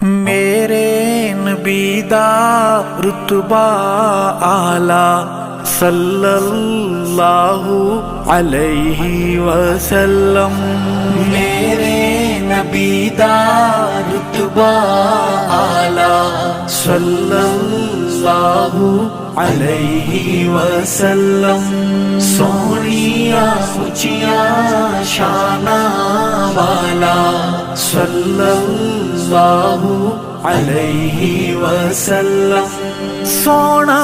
میرے نبی دا رتبہ اعلیٰ صلی اللہ علیہ وسلم، میرے نبی دا رتبہ اعلیٰ صلی اللہ علیہ وسلم، سونیاں اونچیاں شاناں والا صلی اللہ علیہ وسلم، سونا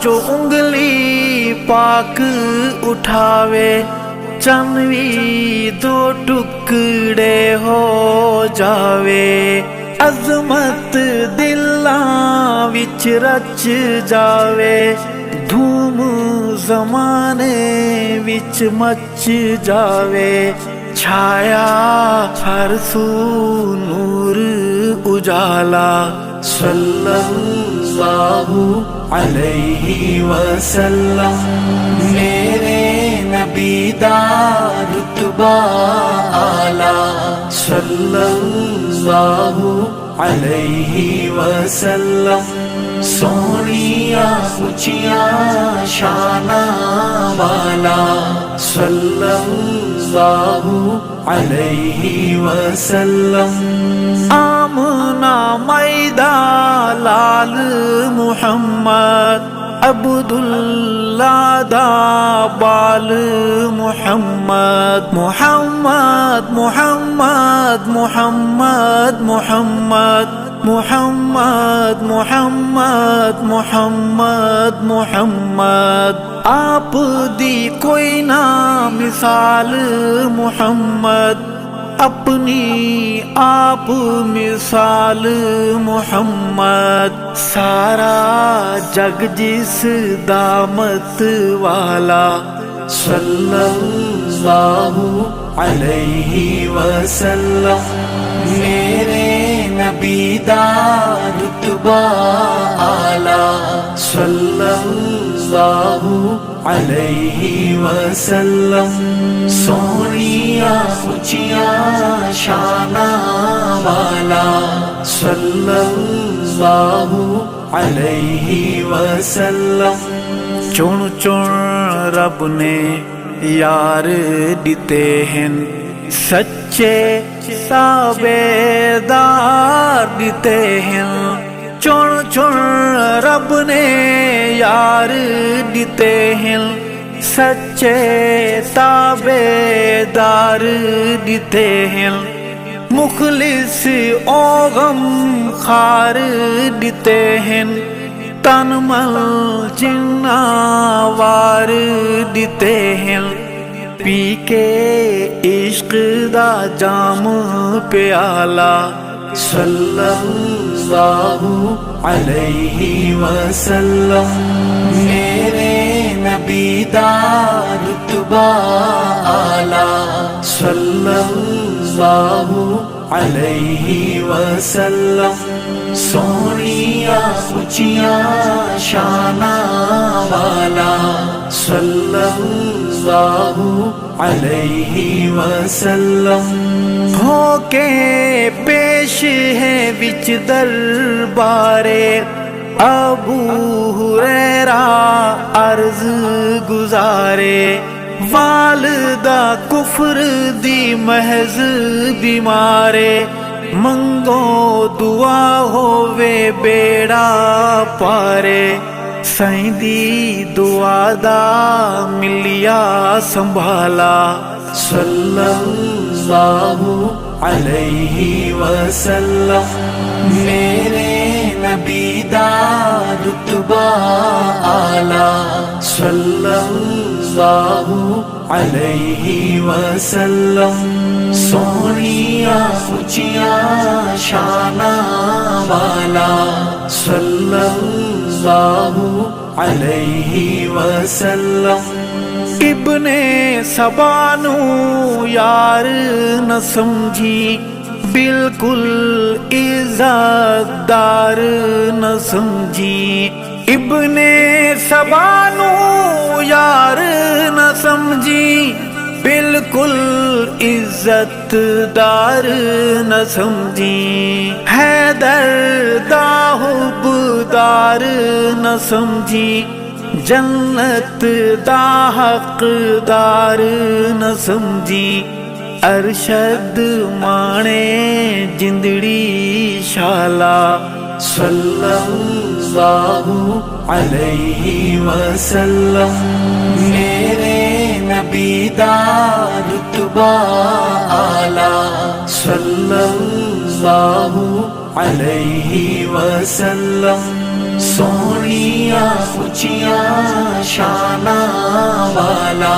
جو انگلی پاک اٹھاوے چنوی دو ٹکڑے ہو جاوے، عظمت دلاں وچ رچ جاوے، دھوم زمانے وچ مچ جاوے، چھایا ہر سو نور اجالا صلی اللہ علیہ وسلم، میرے نبی دا رتبہ اعلیٰ صلی اللہ علیہ وسلم، سونیاں اونچیاں شاناں والا صلی اللہ علیہ وسلم، آمنہ میدہ لال محمد، عبداللہ دا بال محمد، محمد محمد محمد محمد محمد محمد محمد محمد، آپ دی کوئی نہ مثال محمد، اپنی آپ مثال محمد، سارا جگ جس دامت والا صلی اللہ علیہ وسلم، میرے نبی دا رتبہ اعلیٰ صلی اللہ علیہ وسلم، سونیاں اونچیاں شاناں والا صلی اللہ علیہ وسلم، چن چن رب نے یار دیتے ہیں، سچے تابعدار دیتے ہیں، چن چن رب نے یار دیتے ہیں، سچے تابعدار دیتے ہیں، مخلص او غم خار دیتے ہیں، تن مل جنا وار دیتے ہیں، پی کے عشق دا جام پیالہ صلی اللہ علیہ وسلم، میرے نبی دا رتبہ اعلیٰ صلی اللہ علیہ وسلم، سونیاں اونچیاں شاناں والا صلی اللہ علیہ وسلم، ہو کے پیش ہے وچ دربارے ابو ہریرہ عرض گزارے، والدہ کفر دی محض بیمارے، منگو دعا ہووے بیڑا پارے، سائیں دی دعا دا ملیا سنبھالا صلی اللہ علیہ وسلم، میرے نبی دا رتبہ اعلیٰ صلی اللہ علیہ وسلم، سونیاں اونچیاں شاناں والا صلی اللہ علیہ وسلم، ابن سبانو یار نہ سمجھی، بالکل عزت دار نہ سمجھی، ابن سبانو یار نہ سمجھی، بالکل عزت دار نہ سمجھی، حیدر یار نہ سمجھی، جنت دا حقدار نہ سمجھی، ارشد مانے جندڑی شالا، صلی اللہ علیہ وسلم، میرے نبی دا رتبہ اعلیٰ، صلی اللہ علیہ وسلم، سونیاں اونچیاں شاناں والا،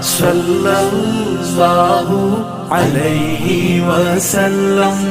صلی اللہ علیہ وسلم،